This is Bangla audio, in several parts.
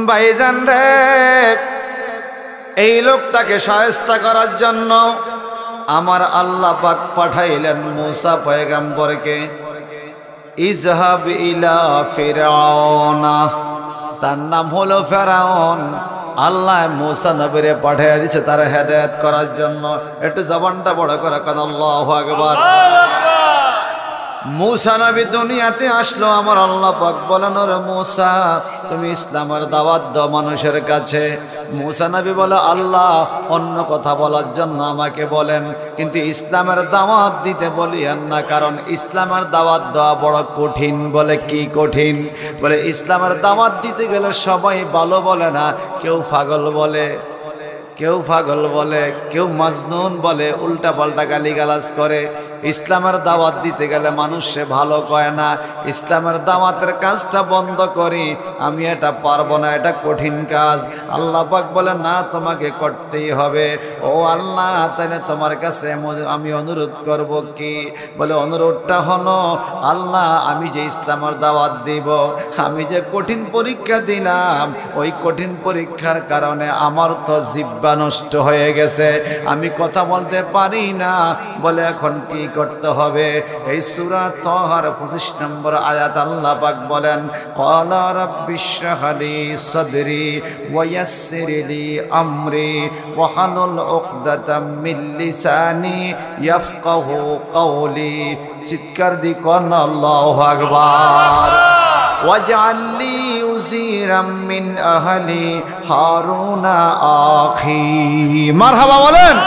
ভাইজান রে, এই লোকটাকে শায়েস্তা করার জন্য আমার আল্লাহ পাক পাঠাইলেন মূসা পয়গম্বরকে। ইজহাব ইলা ফিরআউনা, তার নাম হলো ফেরাউন। আল্লাহ মূসা নবীরে পাঠিয়ে দিয়েছে তার হেদায়েত করার জন্য। একটু জবানটা বড় করে কথা আল্লাহু আকবার। মূসা নবী দুনিয়াতে আসলো, আমার আল্লাহ পাক বলেন ওরে মূসা তুমি ইসলামের দাওয়াত দাও মানুষের কাছে। মূসা নবী বলে আল্লাহ অন্য কথা বলার জন্য আমাকে বলেন, কিন্তু ইসলামের দাওয়াত দিতে বলিয়েন না, কারণ ইসলামের দাওয়াত দেওয়া বড় কঠিন। বলে কি কঠিন? বলে ইসলামের দাওয়াত দিতে গেলে সবাই ভালো বলে না, কেউ পাগল বলে, কেউ পাগল বলে, কেউ মাজনুন বলে, উল্টা পাল্টা গালিগালাজ করে। ইসলামের দাওয়াত দিতে গেলে মানুষ সে ভালো কয় না। ইসলামের দাওয়াতের কাজটা বন্ধ করি, আমি এটা পারবো না, এটা কঠিন কাজ। আল্লাহ পাক বলে না, তোমাকে করতেই হবে। ও আল্লাহ, তাহলে তোমার কাছে আমি অনুরোধ করব কি? বলে অনুরোধটা হলো আল্লাহ, আমি যে ইসলামের দাওয়াত দিব, আমি যে কঠিন পরীক্ষা দিলাম, ওই কঠিন পরীক্ষার কারণে আমার তো জিহ্বা নষ্ট হয়ে গেছে, আমি কথা বলতে পারি না। বলে এখন কি করতে হবে? এই সূরা তাহার 25 নম্বর আয়াত আল্লাহ পাক বলেন, ক্বালা রাব্বিশরাহ লি সাদরি ওয়া ইয়াসসির লি আমরি ওয়া হালুল উকদাতাম মিন লিসানি ইয়াফকাহু কওলি। চিৎকার দি কোন আল্লাহু আকবার। ওয়াজআল লি উযীরাম মিন আহলি হারুনা আখি। মারহাবা বলেন।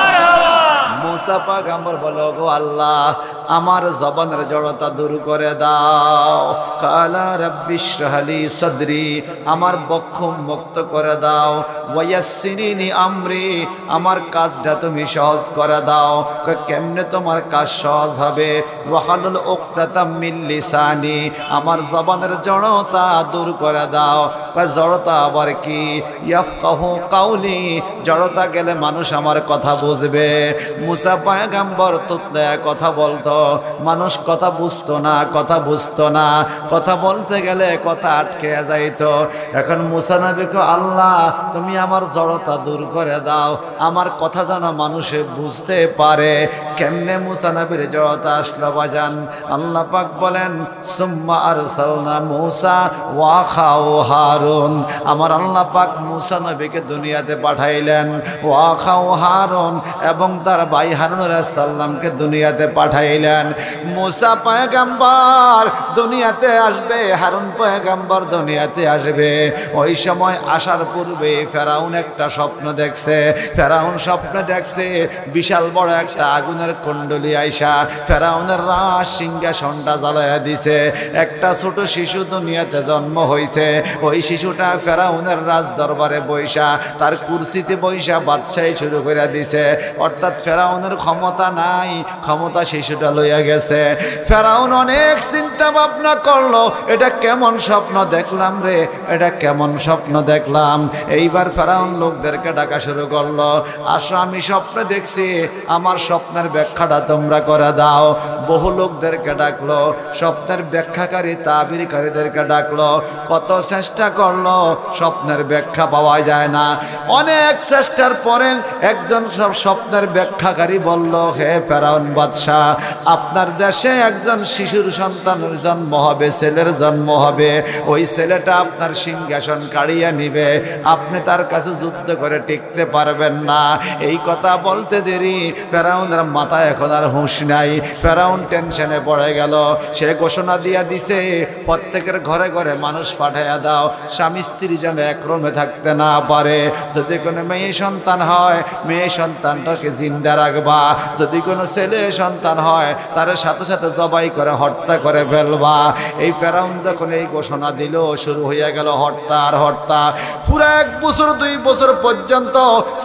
মূসা পয়গম্বর বলো, গো আল্লাহ আমার জবানের জড়তা দূর করে দাও। কালা রাব্বিশরাহ লি সাদরি, আমার বক্ষ মুক্ত করে দাও। ওয়া ইয়াসসিরনি আমরি, আমার কাজটা তুমি সহজ করে দাও। কেমনে তোমার কাজ সহজ হবে? ওয়া হালুল উকদাতাম মিন লিসানি, আমার জবানের জড়তা দূর করে দাও। জড়তা আবার কি? ইয়াফকাহু কাউলি, জড়তা গেলে মানুষ আমার কথা বুঝবে। মূসা পয়গম্বর তুতলে কথা বলতো, মানুষ কথা বুঝতো না, কথা বুঝতো না, কথা বলতে গেলে কথা আটকে যাইতো। এখন মূসা নবীকে আল্লাহ তুমি আমার জড়তা দূর করে দাও, আমার কথা যেন মানুষে বুঝতে পারে। কেমনে মূসা নবীর জড়তা আসলো বাজান? আল্লাহ পাক বলেন, সুম্মা আরসালনা মূসা ওয়া আখাহু হারুন, আমার আল্লাহ পাক মূসা নবীকে দুনিয়াতে পাঠাইলেন, ওয়া আখাহু হারুন, এবং তার ভাই হারুন আলাইহিস সালামকে দুনিয়াতে পাঠাইলেন। মূসা পয়গম্বর দুনিয়াতে আসবে, হারুন পয়গম্বর দুনিয়াতে আসবে। ওই সময় আসার পূর্বে ফেরাউন একটা স্বপ্ন দেখছে। ফেরাউন স্বপ্ন দেখছে বিশাল বড় একটা আগুনের কুণ্ডলী আইসা ফেরাউনের রাজ সিংহাসনটা জ্বালায়া দিছে। একটা ছোট শিশু দুনিয়াতে জন্ম হয়েছে। ওই শিশুটা ফেরাউনের রাজ দরবারে বৈশা, তার কুরসিতে বৈশা বাদশাহী শুরু করে দিছে। অর্থাৎ ফেরাউনের ক্ষমতা নাই, ক্ষমতা শিশুটা লইয়া গেছে। ফেরাউন অনেক চিন্তা ভাবনা করলো, এটা কেমন স্বপ্ন দেখলাম রে, এটা কেমন স্বপ্ন দেখলাম। এইবার ফেরাউন লোকদেরকে ডাকা শুরু করলো, আসো আমি স্বপ্ন দেখছি, আমার স্বপ্নের ব্যাখ্যাটা তোমরা করে দাও। বহু লোকদেরকে ডাকলো, স্বপ্নের ব্যাখ্যাকারী তাবিরকারীদেরকে ডাকলো। কত চেষ্টা করলো, স্বপ্নের ব্যাখ্যা পাওয়া যায় না। অনেক চেষ্টার পরে একজন স্বপ্নের ব্যাখ্যাকারী বলল, হে ফেরাউন বাদশাহ, আপনার দেশে একজন শিশুর সন্তানের জন্ম হবে, ছেলের জন্ম হবে। ওই ছেলেটা আপনার সিংহাসন কাড়িয়ে নিবে, আপনি তার কাছে যুদ্ধ করে টিকতে পারবেন না। এই কথা বলতে দেরি, ফেরাউনের মাথায় এখন আর হুঁশ নাই। ফেরাউন টেনশনে পড়ে গেল। সে ঘোষণা দিয়া দিছে, প্রত্যেকের ঘরে ঘরে মানুষ পাঠাইয়া দাও, স্বামী স্ত্রী যেন এক রুমে থাকতে না পারে। যদি কোনো মেয়ে সন্তান হয়, মেয়ে সন্তানটাকে জিন্দা রাখবা। যদি কোনো ছেলে সন্তান হয়, তার সাথে সাথে জবাই করে হত্যা করে ফেলবা। এই ফেরাউন যখন এই ঘোষণা দিল, শুরু হইয়া গেল হত্যা আর হত্যা। পুরো 1 বছর 2 বছর পর্যন্ত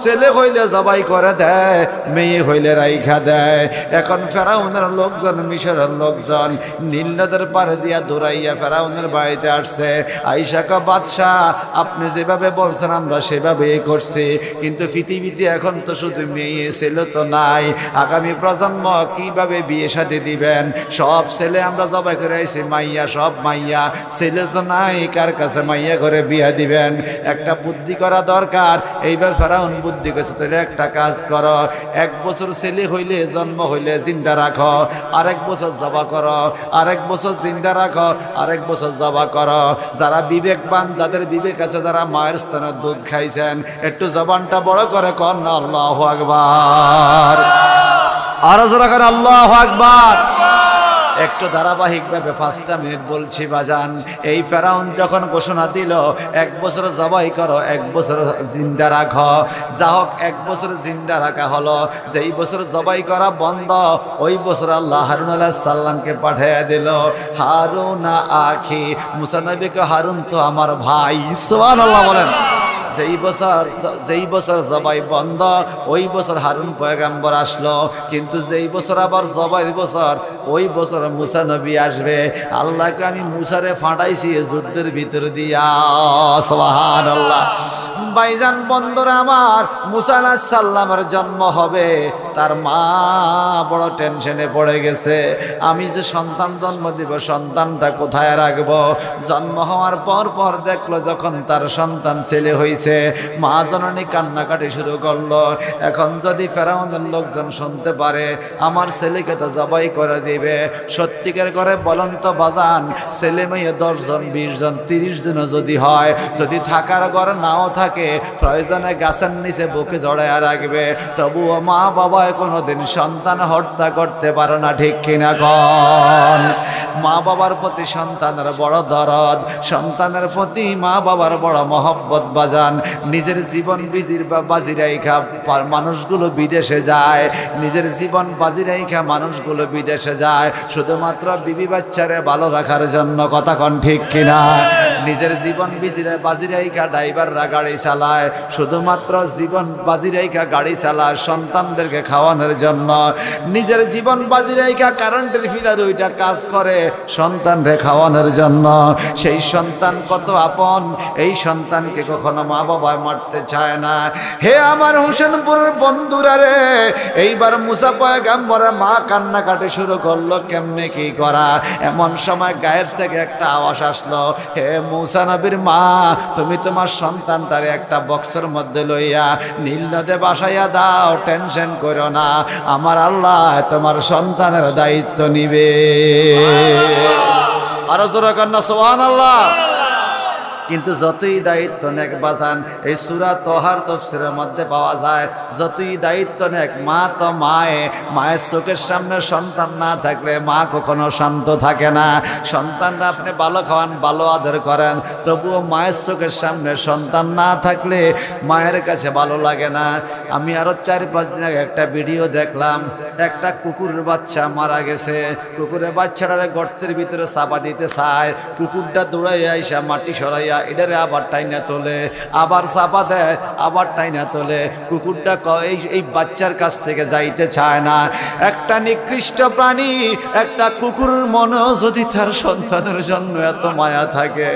ছেলে হইলে জবাই করে দেয়, মেয়ে হইলে রাইখা দেয়। এখন ফেরাউনের লোক লোকজন, মিশরের লোকজন নীল নদের পাড়ে দিয়া দৌড়াইয়া ফেরাউনের বাড়িতে আসছে। আইসা কয়, বাদশাহ আপনি যেভাবে বলছেন আমরা সেভাবেই করছি, কিন্তু পৃথিবীতে এখন তো শুধু মেয়ে ছেলে তো নাই, আগামী প্রজন্ম কিভাবে বিয়ে শাদী দিবেন? সব ছেলে আমরা জবাই করে আইছি, মাইয়া সব মাইয়া, ছেলে তো নাই, কার কাছে মাইয়া করে বিয়া দিবেন? একটা বুদ্ধি করা দরকার। এইবার ফেরাউন বুদ্ধি করছে, তাহলে একটা কাজ করো, 1 বছর ছেলে হইলে, জন্ম হইলে জিন্দা রাখো, আরেক বছর জবা করো, আরেক বছর জিন্দা রাখো, আরেক বছর জবা করো। যারা বিবেকবান, যাদের বিবেক আছে, যারা মায়ের স্তনের দুধ খাইছেন, একটু জবানটা বড় করে কর না আল্লাহু আকবার। আরো জোরে করে আল্লাহু আকবার। একটু ধারাবাহিকভাবে 5টা মিনিট বলছি বাজান। এই ফেরাউন যখন ঘোষণা দিল 1 বছর জবাই করো, 1 বছর জিন্দা রাখো, যা হোক 1 বছর জিন্দা রাখা হলো। যেই বছর জবাই করা বন্ধ, ওই বছর আল্লাহ হারুন আলাইহিস সালামকে পাঠিয়ে দিল। হারুন আখি, মুসা নবীকে, হারুন তো আমার ভাই। সুবহানাল্লাহ বলেন। যেই বছর জবাই বন্ধ, ওই বছর হারুন পয়গাম্বর আসলো। কিন্তু যেই বছর আবার জবাইয়ের বছর, ওই বছর মুসা নবী আসবে। আল্লাহকে আমি মুসারে ফাটাইছি যুদ্ধের ভিতর দিয়া। সুবহানাল্লাহ। ভাইজান বন্ধুরা আমার, মুসা আলাইহিস সালামের জন্ম হবে, তার মা বড় টেনশনে পড়ে গেছে। আমি যে সন্তান জন্ম দিব, সন্তানটা কোথায় রাখবো? জন্ম হওয়ার পর দেখলো যখন তার সন্তান ছেলে হয়েছে, মা জননী কান্নাকাটি শুরু করলো। এখন যদি ফেরাউনের লোকজন শুনতে পারে আমার ছেলেকে তো জবাই করে দিবে। সত্যিকার করে বলেন তো বাজান, ছেলে মেয়ে 10 জন 20 জন 30 জন যদি হয়, যদি থাকার ঘর নাও থাকে, প্রয়োজনে গাছের নিচে বুকে জড়ায় রাখবে, তবুও মা বাবা কোনোদিন সন্তান হত্যা করতে পারে না। ঠিক কিনা কন? মা বাবার প্রতি সন্তানের বড় দরদ, সন্তানের প্রতি মা বাবার বড় মহব্বত বাজান। নিজের জীবন বাজি রাইখা মানুষগুলো বিদেশে যায়, নিজের জীবন বাজি রাইখা মানুষগুলো বিদেশে যায় শুধুমাত্র বিবি বাচ্চারে ভালো রাখার জন্য। কথা কন ঠিক কিনা? নিজের জীবন বাজি রাইখা ড্রাইভাররা গাড়ি চালায়, শুধুমাত্র জীবন বাজি রাইখা গাড়ি চালায় সন্তানদেরকে খাওয়ানোর জন্য। নিজের জীবন বাজি রাইখা কারেন্টের ফিলার ওইটা কাজ করে সন্তানরে খাওয়ানোর জন্য। সেই সন্তান কত আপন, এই সন্তানকে কখনো মা বাবা মারতে চায় না। হে আমার হোসেনপুরের বন্ধুরা রে, এইবার মুসা পয়গাম্বরের মা কান্নাকাটি শুরু করলো, কেমনে কি করা। এমন সময় গায়েব থেকে একটা আওয়াজ আসলো, হে মুসা নবীর মা, তুমি তোমার সন্তানটারে একটা বক্সের মধ্যে লইয়া নীল নদে বাসাইয়া দাও, টেনশন করো না, আমার আল্লাহ তোমার সন্তানের দায়িত্ব নিবে। আরো জোরে কন্যা সুবহানাল্লাহ। কিন্তু যতই দায়িত্ব নেক বাজান, এই সূরা তোহার তাফসীরের মধ্যে পাওয়া যায়, যতই দায়িত্ব নেক, মা তো মায়ের চোখের সামনে সন্তান না থাকলে মা কখনো শান্ত থাকে না। সন্তানরা আপনি ভালো খাওয়ান, ভালো আদর করেন, তবুও মায়ের চোখের সামনে সন্তান না থাকলে মায়ের কাছে ভালো লাগে না। আমি আরো 4-5 দিন আগে একটা ভিডিও দেখলাম, একটা কুকুরের বাচ্চা মারা গেছে। কুকুরের বাচ্চাটারে গর্তের ভিতরে চাপা দিতে চায়, কুকুরটা দৌড়াইয়া আইসা মাটি সরাইয়া এটারে আবার টাইনা তোলে, আবার চাপা দেয়, আবার টাইনা তোলে। কুকুরটা এই বাচ্চার কাছ থেকে যাইতে চায় না। একটা নিকৃষ্ট প্রাণী, একটা কুকুরের মনেও যদি তার সন্তানের জন্য এত মায়া থাকে,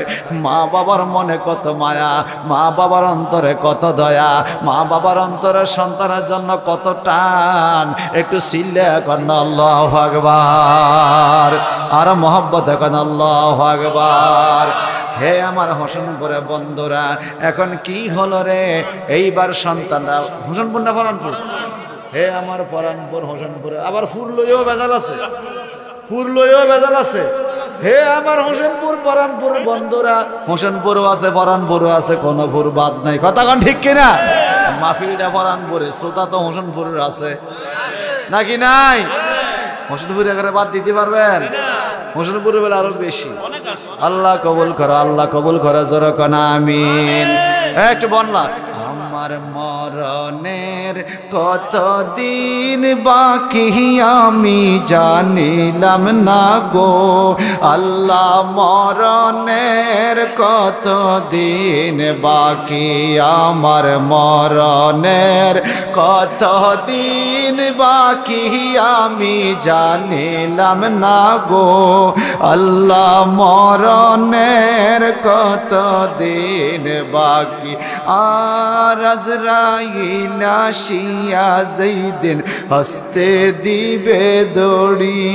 মা বাবার মনে কত মায়া, মা বাবার অন্তরে কত দয়া, মা বাবার অন্তরে সন্তানের জন্য কত টান। একটু চিল্লে এখন আল্লাহু আকবার, আর মহব্বত এখন আল্লাহু আকবার। হে আমার হোসেনপুরে বন্ধুরা, এখন কি হলো রে? এইবার সন্তানরা, হোসেনপুর না ফরানপুর? হে আমার ফরানপুর হোসেনপুরে আবার ফুল লইও বেজাল আছে, ফুল লইও বেজাল আছে। হে আমার হোসেনপুর ফরানপুর বন্ধুরা, হোসেনপুরও আছে ফরানপুরও আছে, কোনো ফুর বাদ নাই। কথা কন ঠিক কিনা? মাহফিলটা ফরানপুরে, শ্রোতা তো হোসেনপুরের আছে নাকি নাই? হোসেনপুরে করে বাদ দিতে পারবেন? হোসেনপুরে বেলা আরো বেশি। আল্লাহ কবুল করো, আল্লাহ কবুল করো, জোরে কোন আমিন। একটু বললা আমার মরণের কতদিন বাকি আমি জানিলাম না গো আল্লাহ মরণের কতদিন বাকি আমার মরণের কতদিন বাকি আমি জানিলাম না গো আল্লাহ মরণের কতদিন বাকি আর আজরাইল আসিয়া যেদিন হস্তে দিবে দড়ি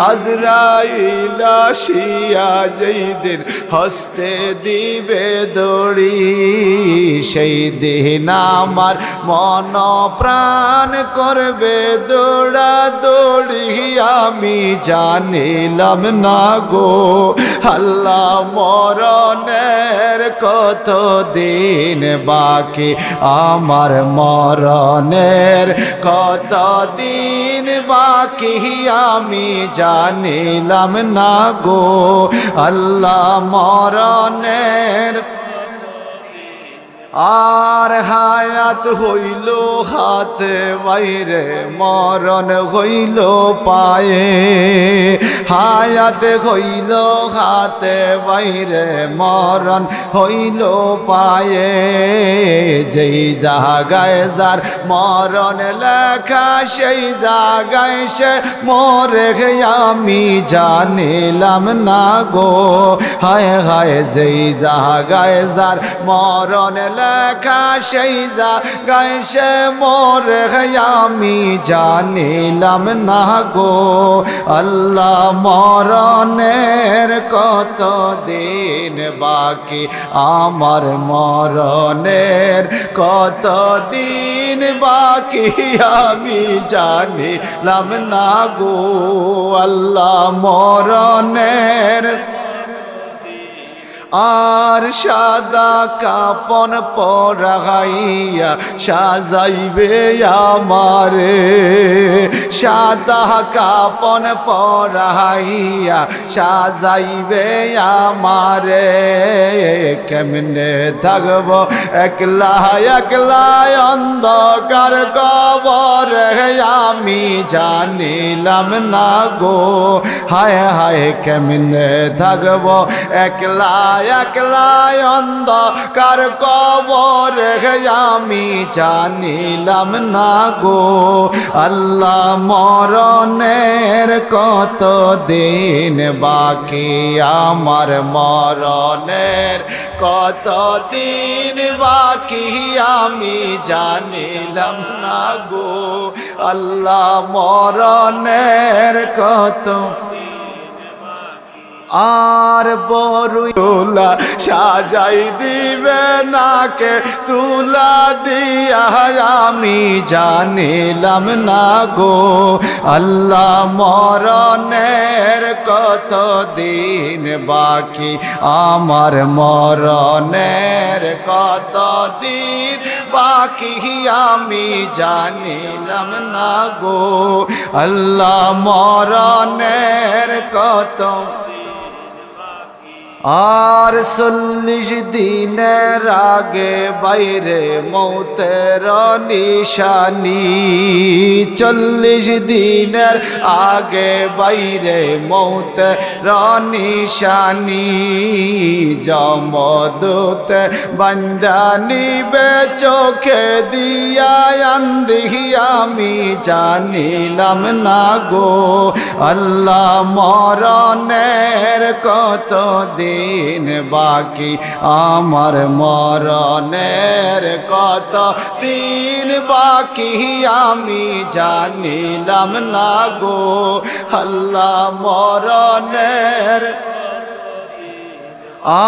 আজরাইল আসিয়া যেদিন হস্তে দিবে দড়ি সেই দিন আমার মন প্রাণ করবে দৌড়া দৌড়ি আমি জানিলাম না গো আল্লাহ মরণের কত দিন বাকি আমার মরণের কত দিন বাকি আমি জানিলাম না গো আল্লাহ মরণের আর হায়াত হইল হাতে বাইরে মরণ হইল পায়ে হায়াত হইল হাতে বাইরে মরণ হইল পায়ে যেই জায়গায় যার মরণ লেখা সেই জায়গায় সে মরে আমি জানিলাম না গো হায় হায় যেই জায়গায় যার মরণ লেখা সেই জায়গায় সে মরে আমি জানিলাম না গো আল্লাহ মরণের কত দিন বাকি আমার মরণের কত দিন বাকি আমি জানিলাম না গো আল্লাহ মরণের আর সাদা কাপন পরাইয়া সাজাইবে আমারে সাদা কাপন পরাইয়া সাজাইবে আমারে কেমনে থাকব একলা একলা অন্ধকার কবরে আমি জানিলাম না গো হায় হায় কেমনে থাকব একলা একলা অন্ধকার কবরে আমি জানিলাম না গো আল্লাহ মরণের কত দিন বাকি আমার মরণের কত দিন বাকি আমি জানিলাম না গো আল্লাহ মরণের কত আর বরুলা সাজাই দিবে নাকে তুলা দিয়া আমি জানিলাম না গো আল্লাহ মরণের কত দিন বাকি আমার মরণের কত দিন বাকি আমি জানিলাম না গো আল্লাহ মরণের কত আর 40 দিনের আগে বাইরে মৌতের নিশানি 40 দিনের আগে বাইরে মৌতের নিশানি জমদূত বান্দা নিবে চোখে দিয়া আন্দি আমি জানিলাম না গো আল্লাহ মরণের কত দিন বাকি আমার মরণের কত দিন বাকি আমি জানিলাম না গো আল্লাহ মরণের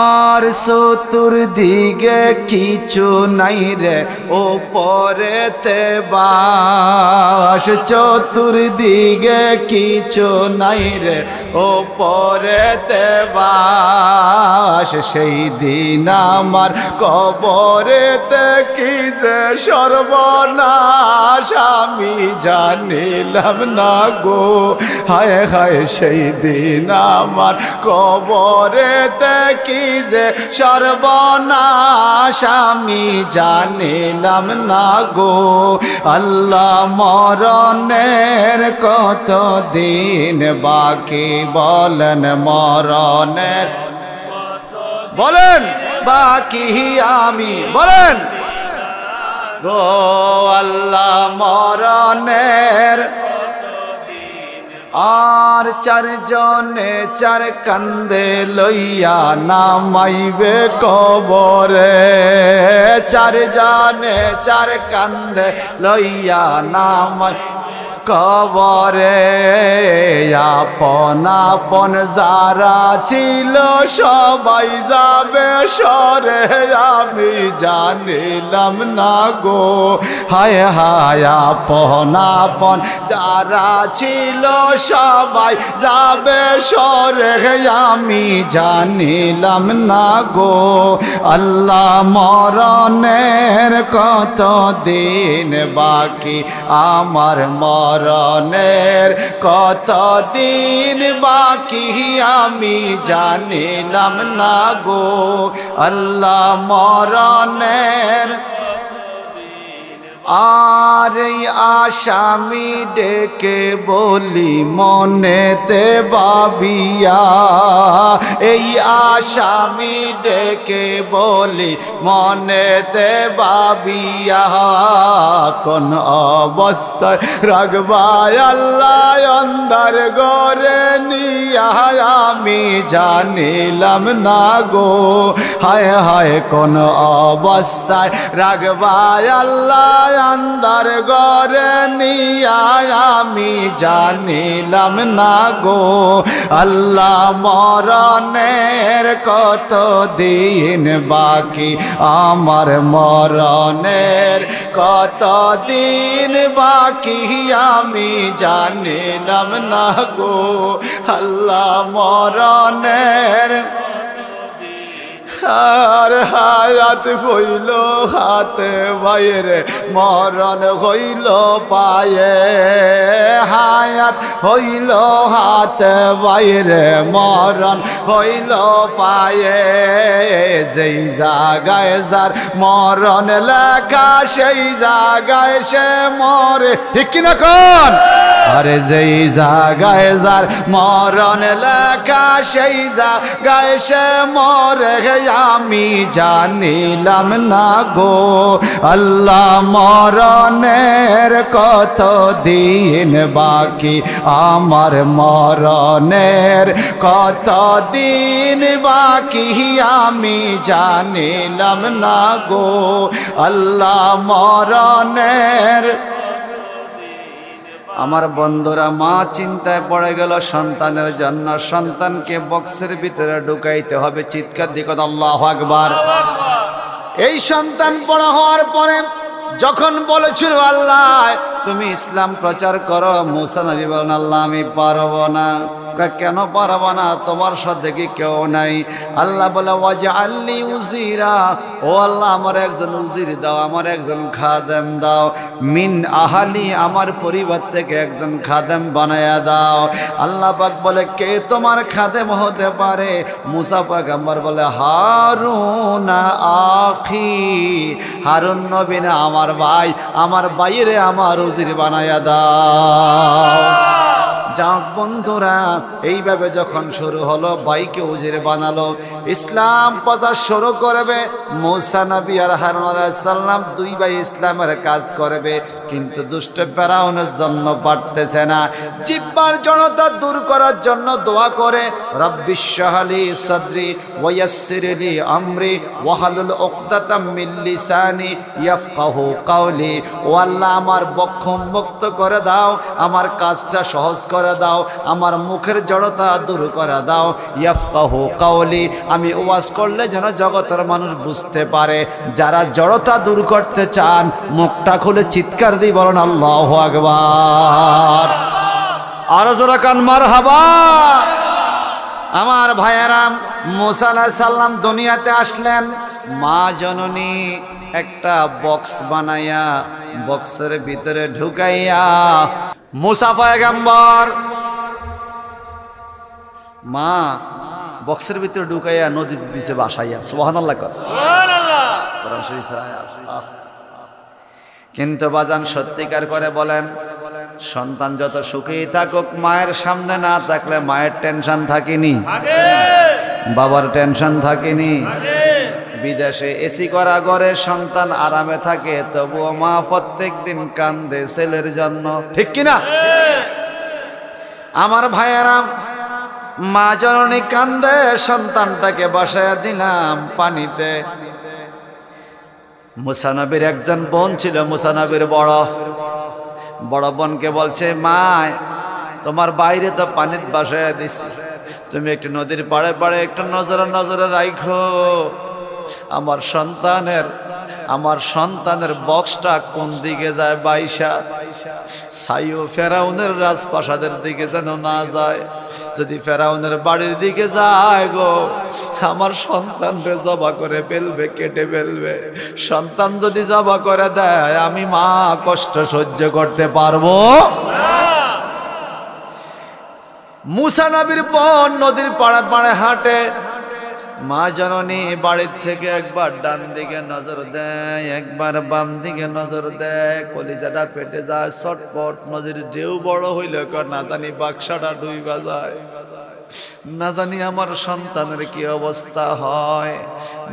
আর চতুর্দিকে কিছু নাই রে ওপরেতে বাস চতুর্দিকে কিছু নাই রে ওপরেতে বাস সেই দিন আমার কবরেতে কি যে সর্বনাশ আমি জানিলাম না গো হায় হায় সেই দিন আমার কবরেতে কি যে সর্বনাশ আসামি জানিলাম না গো আল্লাহ মরণের কত দিন বাকি বলেন মরণের বলেন বাকি আমি বলেন গো আল্লাহ মরণের আর চারজনে চার কান্দে লইয়া নামাইবে কবরে চারজনে চার কান্দে লইয়া নামাই কবরে আপন আপন যারা ছিল সবাই যাবে সরে আমি জানিলাম না গো হায় হায় আপন আপন যারা ছিল সবাই যাবে সরে আমি জানিলাম না গো আল্লাহ মরণের কত দিন বাকি আমার মরণের কত দিন বাকি আমি জানিলাম না গো আল্লাহ মরণের আর এই আসামি ডেকে বলি মনেতে ভাবিয়া এই আসামি ডেকে বলি মনেতে ভাবিয়া কোন অবস্থায় রাখবাই আল্লাহ অন্ধার গরে নিয়া আমি জানিলাম না গো হায় হায় কোন অবস্থায় রাখবাই আল্লাহ আন্দার গরে নিয়া আমি জানিলাম না গো আল্লাহ মরণের কত দিন বাকি আমার মরণের কত দিন বাকি আমি জানিলাম না গো আল্লাহ মরণের আর হায়াত হইল হাতে বাইরে মরণ হইল পায়ে হায়াত হইল হাতে বাইরে মরণ হইল পায়ে যেই জায়গায় যার মরণ লেখা সেই জায়গায় সে মরে ঠিক কিনা কোন আরে যেই জায়গায় যার মরণ লেখা সেই জায়গায় সে মরে আমি জানিলাম না গো আল্লাহ মরণের কত দিন বাকি আমার মরণের কত দিন বাকি আমি জানিলাম না গো আল্লাহ মরণের আমার বন্ধুরা মা চিন্তায় পড়ে গেল সন্তানের জন্য সন্তানকে বক্সের ভিতরে ঢুকাইতে হবে চিৎকার দিকে আল্লাহু আকবার এই সন্তান বড় হওয়ার পরে যখন বলেছিল আল্লাহ তুমি ইসলাম প্রচার করো মুসা নবী বলেন আল্লাহ আমি পারবো না কেন পারবো না তোমার সাথে কি কেউ নাই আল্লাহ বলে ওয়াজআলনি উজিরা ও আল্লাহ আমার একজন উজির দাও আমার একজন খাদেম দাও মিন আহালি আমার পরিবার থেকে একজন খাদেম বানায়া দাও আল্লাহ পাক বলে কে তোমার খাদেম হতে পারে মুসা পয়গম্বর বলে হারুন আখি হারুন নবী না আমার ভাই আমার বাইরে আমার উজির বানায়া দাও যাক বন্ধুরা এইভাবে যখন শুরু হলো ভাইকে উজির বানালো ইসলাম প্রচার শুরু করবে মুসা নবী আর হারুন আলাইহিস সালাম দুই ভাই ইসলামের কাজ করবে কিন্তু দুষ্ট ফেরাউনের জন্য পারতেছে না জিহ্বার জড়তা দূর করার জন্য দোয়া করে রব্বিশ শাহলি সাদরি ওয়া ইয়াসসিরলি আমরি ওয়াহলুল উকদাতাম মিন লিসানি ইয়াফকাহু কাওলি ও আল্লাহ আমার বক্ষ মুক্ত করে দাও আমার কাজটা সহজ করে দাও আমার মুখের জড়তা দূর করে দাও ইয়াফকাহু কাওলি আমি ওয়াজ করলে যেন জগতের মানুষ বুঝতে পারে যারা জড়তা দূর করতে চান মুখটা খুলে চিৎকার দিয়ে বলেন আল্লাহু আকবার আরো জোরে কান মারহাবা আমার ভাইয়েরা মুসা আলাইহিস সালাম দুনিয়াতে আসলেন মা জননী একটা বক্স বানাইয়া বক্সের ভিতরে ঢুকাইয়া মুসা পয়গম্বর মা বক্সের ভিতরে ঢুকাইয়া নদীতে দিছে বাসাইয়া সুবহানাল্লাহ সুবহানাল্লাহ কোরআন শরীফের আয়াত। কিন্তু বাজান সত্যিকার করে বলেন, সন্তান যত সুখী থাকুক, মায়ের সামনে না থাকলে মায়ের টেনশন থাকেনি, বাবার টেনশন থাকেনি। বিদেশে এসি করা ঘরে সন্তান আরামে থাকে, তবুও মা প্রত্যেক দিন কান্দে ছেলের জন্য, ঠিক কিনা? আমার ভাইয়েরা, মা জননী কান্দে, সন্তানটাকে বসায় দিলাম পানিতে। মুসা নবীর একজন বোন ছিল, মুসা নবীর বড় বোনকে বলছে, মা তোমার বাইরে তো পানির বসায় দিছি, তুমি একটু নদীর পাড়ে পাড়ে একটু নজরে রাখো। আমার সন্তানের বক্সটা কোন দিকে যায় বাইশা, সাইও ফেরাউনের রাজপ্রাসাদের দিকে যেন না যায়। যদি ফেরাউনের বাড়ির দিকে যায় গো, আমার সন্তানকে জবা করে ফেলবে, কেটে ফেলবে। সন্তান যদি জবা করে দেয়, আমি মা কষ্ট সহ্য করতে পারবো না। মুসা নবীর বোন নদীর পাড়ে পাড়ে হাঁটে। মা জননী বাড়ির থেকে একবার ডান দিকে নজর দেয়, একবার বাম দিকে নজর দেয়, কলিজাটা পেটে যায় ছটপট। নদীর ঢেউ বড় হইলে না জানি বাক্সাটা ডুইবা যায়, না জানি আমার সন্তানের কি অবস্থা হয়,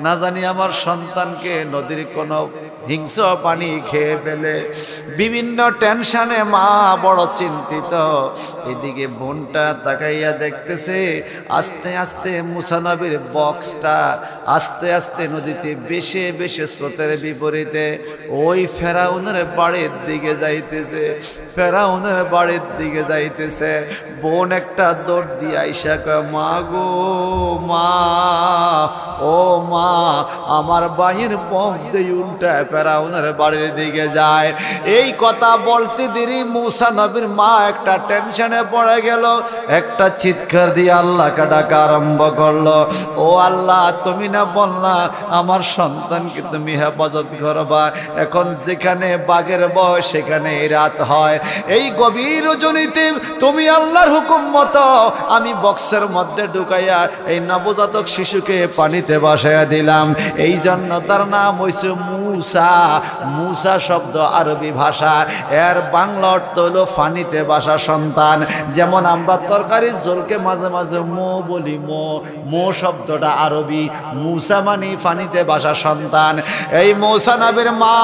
না জানি আমার সন্তানকে নদীর কোনো হিংস্র পানি খেয়ে ফেলে। বিভিন্ন টেনশনে মা বড় চিন্তিত। এদিকে বোনটা তাকাইয়া দেখতেছে আস্তে আস্তে মুসা নবীর বক্সটা আস্তে আস্তে নদীতে বেশে বেশে স্রোতের বিপরীতে ওই ফেরাউনের বাড়ির দিকে যাইতেছে, ফেরাউনের বাড়ির দিকে যাইতেছে। বোন একটা দৌড় দিয়ে আইসা কয়, মা গো মা, ও মা, আমার বাইয়ের বক্স দিয়ে উল্টায় ফেরাউনের বাড়ির দিকে যায়। এই কথা বলতে দেরি মুসা নবীর মা একটা টেনশনে পড়ে গেল, একটা চিৎকার দিয়ে আল্লাহকে ডাকা আরম্ভ করলো, ও আল্লাহ, তুমি না বললা আমার সন্তানকে তুমি হেফাজত করবা, এখন যেখানে বাঘের বয় সেখানে রাত হয়। এই গভীর রজনীতে তুমি আল্লাহর হুকুম মতো আমি বক্সের মধ্যে ঢুকাইয়া এই নবজাতক শিশুকে পানিতে বসাইয়া দিলাম। এই জন্য তার নাম হইছে মুসা। মুসা শব্দ আরবি ভাষা, এর বাংলা অর্থ হলো পানিতে বাসা সন্তান। যেমন আমরা তরকারির ঝোলকে মাঝে মাঝে মো বলি, মো শব্দটা আরবি, মুসা মানে পানিতে বাসা সন্তান। এই মুসা নবীর মা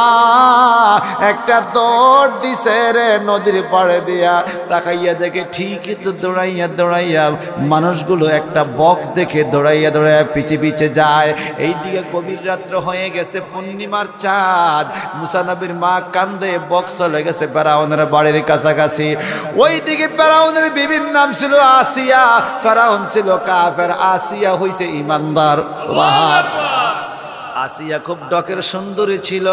একটা দৌড় দিছে রে নদীর পাড়ে দিয়া, তাকাইয়া দেখে ঠিকই তো দৌড়াইয়া মানুষগুলো একটা বক্স দেখে দৌড়াইয়া পিছে পিছে যায়। এই দিকে গভীর রাত্র হয়ে গেছে, পূর্ণিমার চাঁদ। মুসা নবীর মা কান্দে, বক্স চলে গেছে ফেরাউনের বাড়ির কাছাকাছি। ওই দিকে ফেরাউনের বিভিন্ন নাম ছিল, আসিয়া ফেরাউন ছিল কাফের, আসিয়া হইছে ইমানদার। সুবহানাল্লাহ। আসিয়া খুব ডকের সুন্দরী ছিল,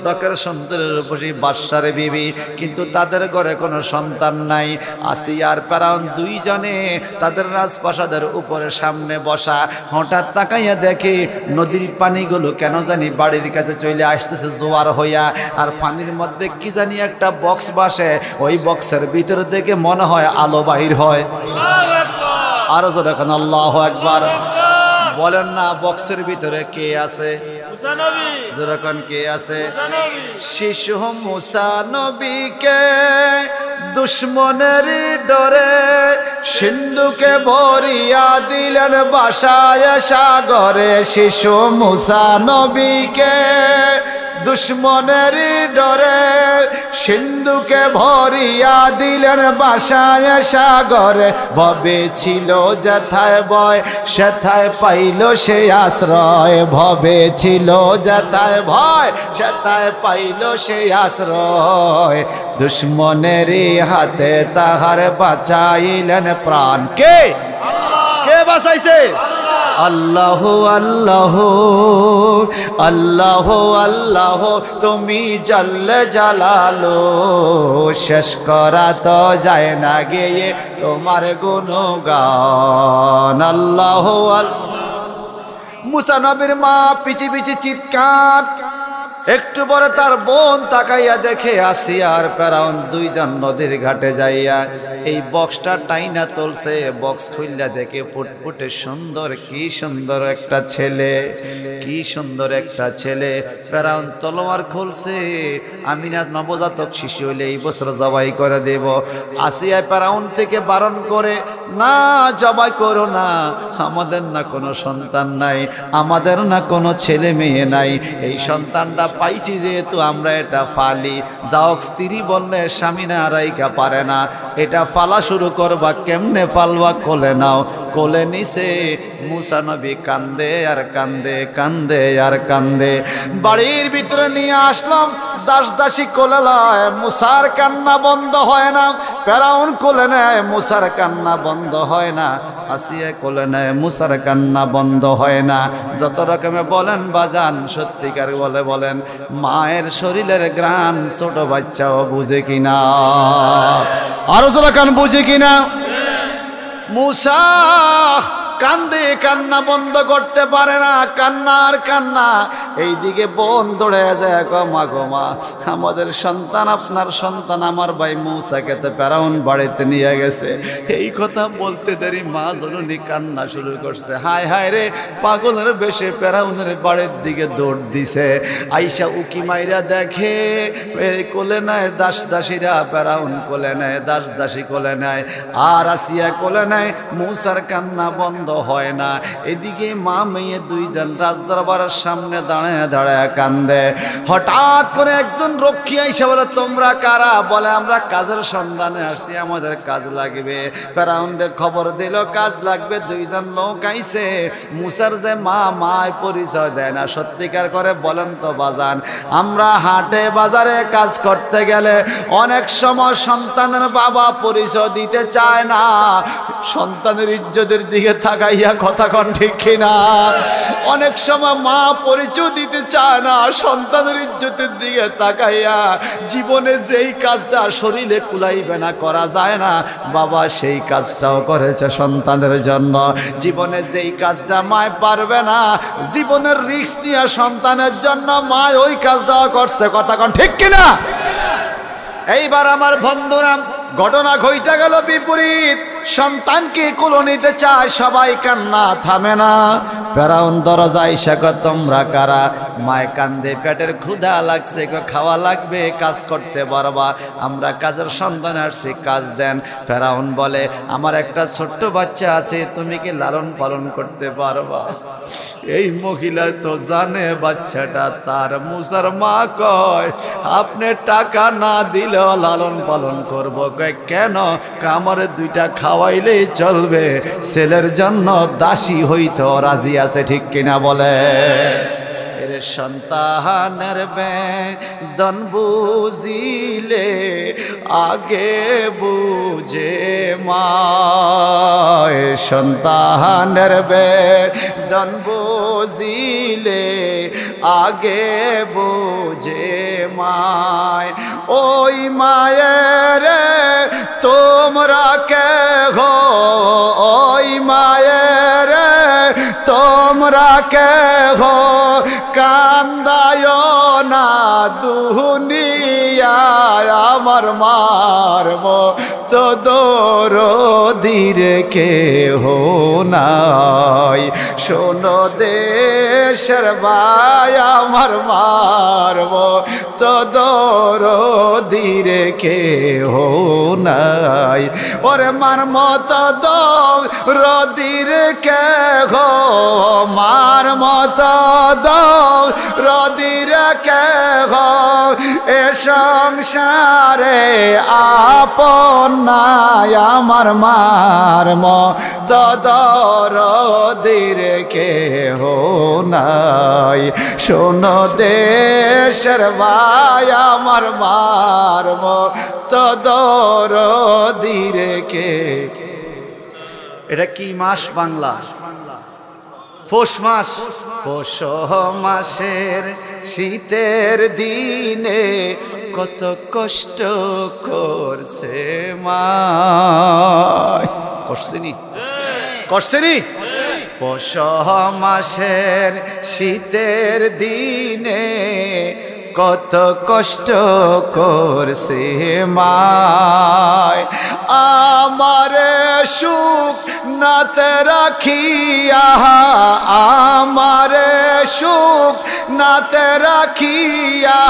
ডকের সুন্দরের উপরে বাদশার বিবি, কিন্তু তাদের ঘরে কোনো সন্তান নাই। আসিয়া আর ফেরাউন দুইজনে তাদের রাজপ্রাসাদের উপরে সামনে বসা। হঠাৎ তাকাইয়া দেখে নদীর পানিগুলো কেন জানি বাড়ির কাছে চলে আসতেছে জোয়ার হইয়া, আর পানির মধ্যে কি জানি একটা বক্স বাসে। ওই বক্সের ভিতর থেকে মনে হয় আলো বাহির হয়। আরো জোরে এখন আল্লাহু আকবার বলেন না। বক্সের ভিতরে কে আছে? যেরকম কে আছে? শিশু মুসা নবীকে দুশ্মনের ডরে সিন্ধুকে ভরিয়া দিলেন বাসায় সাগরে। শিশু মুসা নবীকে দুশ্মনের ডরে সিন্ধুকে ভরিয়া দিলেন বাসায় সাগরে। ভবে ছিল যেথায় ভয় সেথায় পাইল সে আশ্রয়, ভবে ছিল যেথায় ভয় সেথায় পাইল সে আশ্রয়। দুশ্মনের হাতে তাহার বাঁচাইলেন প্রাণ। কে কে বাঁচাইছে? আল্লাহ আল্লাহ আল্লাহ আল্লাহ, তুমি জাল্লে জালালো, শেষ করা তো যায় না গেয়ে তোমার গুণগান। আল্লাহ আল্লাহ। মুসা নবীর মা পিছি পিছি চিৎকার, একটু পরে তার বোন তাকাইয়া দেখে আসিয়া আর ফেরাউন দুইজন নদীর ঘাটে যাইয়া এই বক্সটা টাইনা তুলছে। বক্স খুললা দেখে ফুটফুটে সুন্দর, কি সুন্দর একটা ছেলে, কি সুন্দর একটা ছেলে। ফেরাউন তলোয়ার খুলছে, আমিনার নবজাতক শিশু হইলে এই বছর জবাই করে দেব। আসিয়া ফেরাউন থেকে বারণ করে, না জবাই করো না, আমাদের না কোনো সন্তান নাই, আমাদের না কোনো ছেলে মেয়ে নাই, এই সন্তানটা পাইছি যেহেতু আমরা এটা ফালি। যাও, স্ত্রী বললে স্বামী না রাইকা পারে না, এটা ফালা শুরু করবা, কেমনে ফালবা, কোলে নাও। কোলে নিছে, মুসা নবী কান্দে আর কান্দে, কান্দে আর কান্দে। বাড়ির ভিতরে নিয়ে আসলাম, দাস দাসী কোলে লয়, মুসার কান্না বন্ধ হয় না। ফেরাউন কোলে নেয়, মুসার কান্না বন্ধ হয় না। আসিয়া কোলে নেয়, মুসার কান্না বন্ধ হয় না। যত রকমে বলেন বাজান, সত্যিকার বলে বলেন, মায়ের শরীরের গ্রাণ ছোট বাচ্চাও বুঝে কিনা? আরো জোরে কান, বুঝে কিনা? মুসা কান্দে, কান্না বন্ধ করতে পারে না, কান্না আর কান্না। এইদিকে বোন দৌড়ে যায়, মা গো মা, আমাদের সন্তান, আপনার সন্তান, আমার ভাই মুসাকে তো ফেরাউন বাড়িতে নিয়ে গেছে। এই কথা বলতে দেরি মা জননী কান্না শুরু করছে। হায় হায় রে, পাগলের বেশে ফেরাউনের বাড়ির দিকে দৌড় দিছে। আইসা উকি মাইরা দেখে কোলে নেয় দাস দাসীরা, ফেরাউন কোলে নেয়, দাস দাসী কোলে নেয়, আর আসিয়া কোলে নেয়। মুসার কান্না বন্ধ হয় না। এদিকে মা মেয়ে দুইজন রাজদরবারের সামনে দাঁড়ায় দাঁড়ায় কান্দে। হঠাৎ করে একজন রক্ষী আইসা বলে, তোমরা কারা? বলে, আমরা কাজের সন্ধানে আসছি, আমাদের কাজ লাগবে। ফেরাউনকে খবর দিল কাজ লাগবে। দুইজন লোক আইছে। মুসার যে মা, মায় পরিচয় দেয় না। সত্যিকার করে বলেন তো বাজান, আমরা হাটে বাজারে কাজ করতে গেলে অনেক সময় সন্তানের বাবা পরিচয় দিতে চায় না। সন্তানের ইজ্জতের দিকে তাকাইয়া কথা কন ঠিক কিনা? অনেক সময় মা পরিচয় দিতে চায় না, সন্তানের ইজ্জতের দিকে তাকাইয়া। জীবনে যেই কাজটা শরীরে কুলাইবে না, করা যায় না, বাবা সেই কাজটাও করেছে সন্তানের জন্য। জীবনে যেই কাজটা মায় পারবে না, জীবনের রিস্ক নিয়ে সন্তানের জন্য মা ওই কাজটাও করছে। কথা কন ঠিক কিনা? এইবার আমার বন্ধুরা, ঘটনা ঘইটা গেল বিপরীত। সন্তানকে কোলে নিতে চায়, সবাই কান্না থামে না। ফেরাউন দরজায় এসে কয়, তোমরা কারা? মায় কান্দে, পেটের ক্ষুধা লাগছে, খাওয়া লাগবে, কাজ করতে পারবা? আমরা কাজের সন্ধানে আসছি, কাজ দেন। ফেরাউন বলে, আমার একটা ছোট্ট বাচ্চা আছে, তুমি কি লালন পালন করতে পারবা? এই মহিলা তো জানে বাচ্চাটা তার। মুসার মা কয়, আপনি টাকা না দিলেও লালন পালন করবো। কয় কেন? আমার দুইটা খাওয়াইলেই চলবে, ছেলের জন্য দাসী হইতে রাজি আছে, ঠিক কিনা বলে? এর সন্তানের বেদন বুঝিলে আগে বুঝে মা, সন্তানের বেদন বুঝিলে আগে বুঝে মায়। ওই মায়ের তোমরা কে হো? ওই মায়ের তোমরা কে হো? কান্দায় না দুনিয়ায়, আমার মারব তো দরদির কেহ নাই। শোনো দেশের ভাই, আমার মারব তো দরদির কেহ নাই। ওরে মার মতো দরদির কেহ, মার মতো দরদির কেহ এ সংসারে আপন নাই। আমার মার মতো দরদির কেহ নাই। শোনো দেশের ভাই, আমার মার মতো দরদির কে। এটা কি মাস বাংলা? পৌষ মাস। পৌষ মাসের শীতের দিনে কত কষ্ট করছে মা। করছেনি? করছেনি? পৌষ মাসের শীতের দিনে কত কষ্ট করছে মায় আমারে সুখ নাতে রাখিয়া আমারে সুখ নাতে রাখিয়া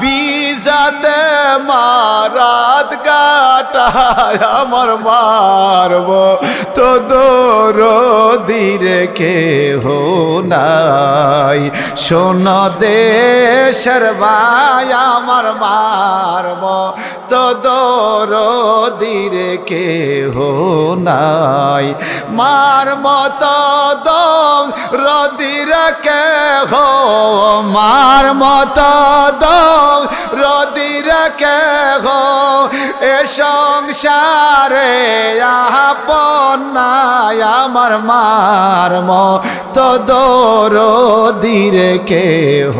বিজাতে মারাত কাটায় আমার মারব তো দরদিরে কেহ নাই শোন দেশের ভাই আমার মারব তো দরদিরে কেহ নাই মার মতো দম রদিরে কেহ মার মতো দম রদিরে কেহ এ সংসারে আপন নাই আমার মার মতো দরদিরে কেহ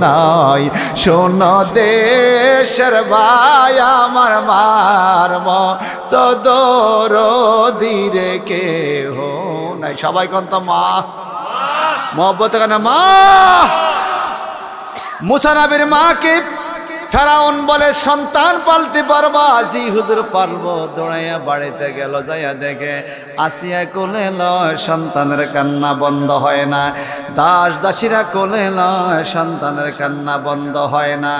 নাই শোন দেশের ভাই আমার মার মতো দরদিরে কেহ নাই সবাই কন্ত মা মহব্বত কেন মা মুসা নবীর মাকে ফেরাউন বলে সন্তান পালতে পারবা জি হুজুর পারবো দৌড়াইয়া বাড়িতে গেল যাইয়া দেখে আসিয়া কোলে লয় সন্তানের কান্না বন্ধ হয় না দাস দাসীরা কোলে লয় সন্তানের কান্না বন্ধ হয় না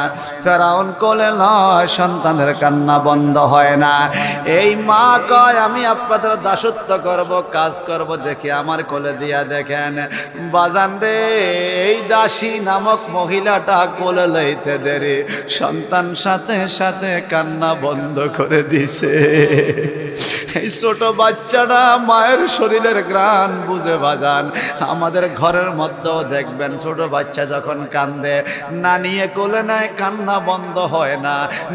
ফেরাউন কোলে লয় সন্তানের কান্না বন্ধ হয় না এই মা কয় আমি আপনাদের দাসত্ব করব কাজ করব দেখি আমার কোলে দিয়া দেখেন বাজান রে এই দাসী নামক মহিলাটা কোলে লইতে দেরি সন্তান সাথে সাথে কান্না বন্ধ করে দিছে এই ছোট বাচ্চাটা মায়ের শরীরের ঘ্রাণ বুঝে বাজান আমাদের ঘরের মধ্যেও দেখবেন ছোট বাচ্চা যখন কান্দে নানিয়ে কোলে নেয় কান্না বন্ধ হয় না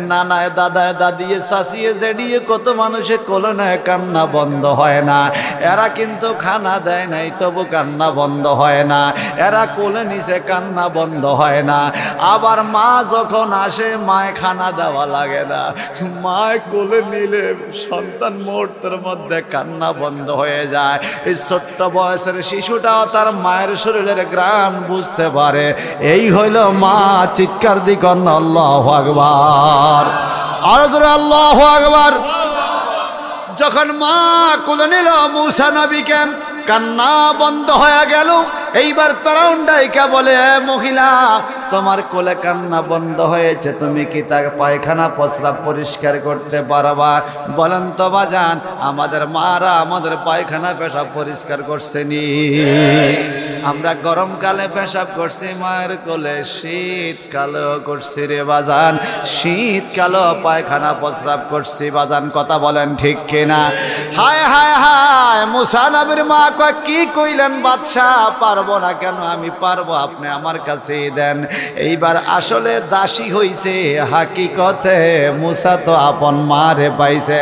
নানায় দাদায় দাদিয়ে শাসিয়ে জেডিয়ে কত মানুষের কোলে নেয় কান্না বন্ধ হয় না এরা কিন্তু খানা দেয় নাই তবু কান্না বন্ধ হয় না এরা কোলে নিচে কান্না বন্ধ হয় না আবার মা যখন আসে মায় খানা দেওয়া লাগে না মায় কোলে নিলে সন্তান মুহূর্তের মধ্যে কান্না বন্ধ হয়ে যায় এই ছোট্ট বয়সের শিশুটাও তার মায়ের শরীরের ঘ্রাণ বুঝতে পারে এই হইল মা চিৎকার দিকন আল্লাহু আকবার আর জোরে আল্লাহু আকবার যখন মা কোলে নিল মুসা নবীকে কান্না বন্ধ হয়ে গেল এইবার ফেরাউন ডাইকা বলে মহিলা তোমার কোলে কান্না বন্ধ হয়েছে তুমি কি তার পায়খানা প্রস্রাব পরিষ্কার করতে পারবা বলেন তো বাজান আমাদের মারা আমাদের পায়খানা পেশাব পরিষ্কার করছেনি আমরা গরমকালে পেশাব করছি মায়ের কোলে শীতকালেও করছি রে বাজান শীতকালেও পায়খানা প্রস্রাব করছি বাজান কথা বলেন ঠিক কিনা হায় হায় হায় মুসা নবীর মা কয় কি কইলেন বাদশাহ পারবো না কেন আমি পারবো আপনি আমার কাছেই দেন এইবার আসলে দাসী হইছে হাকিকতে মুসা তো আপন মারে পাইছে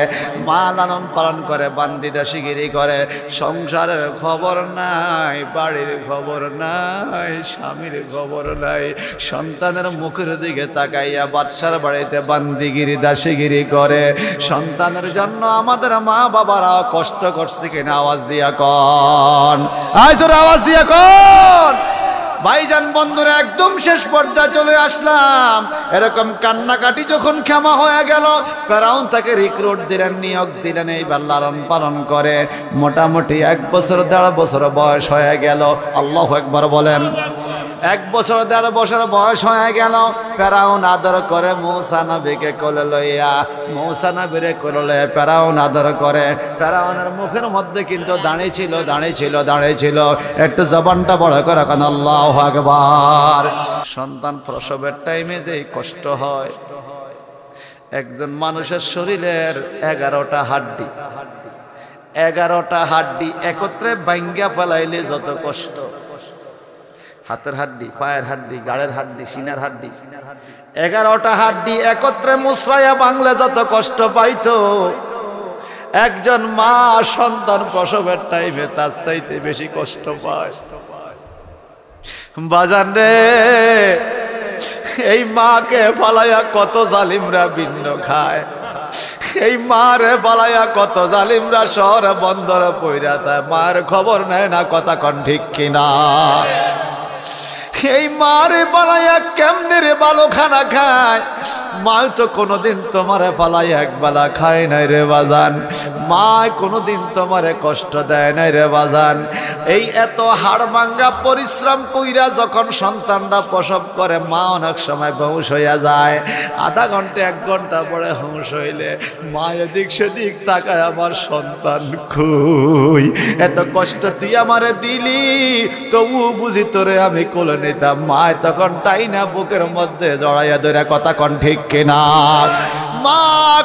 মা লালন পালন করে বান্দি দাসীগিরি করে সংসারের খবর নাই বাড়ির খবর নাই স্বামীর খবর নাই সন্তানের মুখের দিকে তাকাইয়া বাদশার বাড়িতে বান্দিগিরি দাসীগিরি করে সন্তানের জন্য আমাদের মা বাবারা কষ্ট করছে কিনা আওয়াজ দিয়া কন আওয়াজ দিয়া কন ভাইজান বন্ধুরা একদম শেষ পর্যায়ে চলে আসলাম এরকম কান্নাকাটি যখন ক্ষমা হয়ে গেল ফেরাউন তাকে রিক্রুট দিলেন নিয়োগ দিলেন এইবার লালন পালন করে মোটামুটি 1 বছর 1.5 বছর বয়স হয়ে গেল আল্লাহু আকবার বলেন 1 বছর 1.5 বছর বয়স হয়ে গেল ফেরাউন আদর করে মুসা নবীকে কোলে লইয়া মুসা নবীরে কোলে লইয়া ফেরাউন আদর করে ফেরাউনের মুখের মধ্যে কিন্তু দাঁড়িয়ে ছিল একটু জবানটা বড় করে কেন আল্লাহু আকবার সন্তান প্রসবের টাইমে যে কষ্ট হয় একজন মানুষের শরীরের 11টা হাড্ডি একত্রে ভাঙ্গা ফেলাইলে যত কষ্ট হাতের হাড্ডি পায়ের হাড্ডি গাড়ের হাড্ডি সিনার হাড্ডি 11টা হাড্ডি একত্রে মুসরাইয়া বাংলা যত কষ্ট পাইতো একজন মা সন্তান প্রসবের টাইমে তার চাইতে বেশি কষ্ট পায় বাজান রে এই মাকে ফালাইয়া কত জালিমরা ভিন্ন খায় এই মারে পালাইয়া কত জালিমরা শহরে বন্দরে পইরা তাই মার খবর নেয় না কথা কন ঠিক কিনা এই মারে পালাইয়া কেমনে রে ভালো খানা খায়, মা তো কোনোদিন তোমারে ফালাই একবেলা খায় নাই রে বাজান, মা কোনোদিন তোমারে কষ্ট দেয় নাই রে বাজান। এই এত হাড় ভাঙ্গা পরিশ্রম কইরা যখন সন্তানটা প্রসব করে, মা অনেক সময় বেহুশ হইয়া যায়। আধা ঘন্টা 1 ঘন্টা পরে হুঁশ হইলে মা এদিক সেদিক তাকায়, আমার সন্তান কই, এত কষ্ট তুই আমারে দিলি, তবু বুঝি তোরে আমি কোলে নিতাম। মা তখন টাইনা বুকের মধ্যে জড়াইয়া ধরে, কথা কন ঠিক কিনা? মা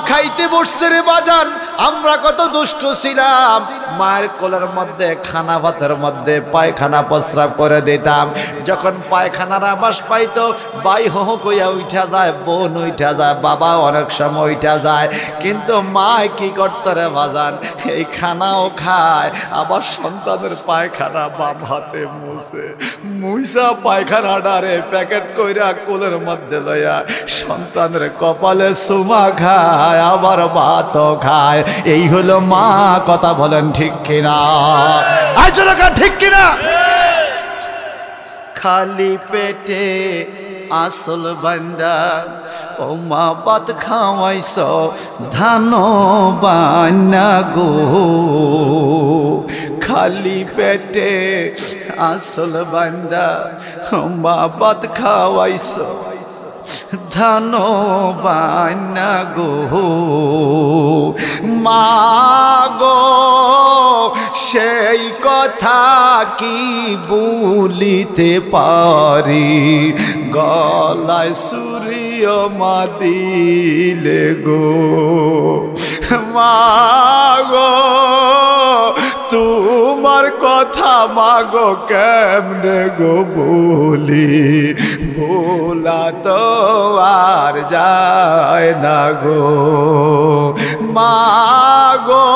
খাইতে বসছে রে বাজান, আমরা কত দুষ্ট ছিলাম, মায়ের কোলের মধ্যে খানা ভাতের মধ্যে পায়খানা প্রস্রাব করে দিতাম। যখন পায়খানার আবাস পাইতো, ভাই হো কইয়া উঠা যায়, বোন উঠা যায়, বাবা অনেক সময় উঠা যায়, কিন্তু মা কি করতো রে বাজান, এই খানাও খায়, আবার সন্তানের পায়খানা বাম হাতে মুইসা পায়খানাটারে প্যাকেট কইরা কোলের মধ্যে লইয়া সন্তানের কপালে সুমা খায়, আবার ভাতও খায়। এই হলো মা, কথা বলেন ঠিক কিনা? ঠিক কিনা? খালি পেটে আসল বান্দা, ও মা ভাত খাওয়াইছ ধান বান্না গো, খালি পেটে আসল বান্দা, ও মা ভাত খাওয়াইছ ধান বান্না গো। মা গো সেই কথা কি ভুলিতে পারি, গলায় সূর্য মা দিলে গো। মা গো তোমার কথা মাগো কেমনে গো বলি, ভোলা তো আর যায় না গো। মা গো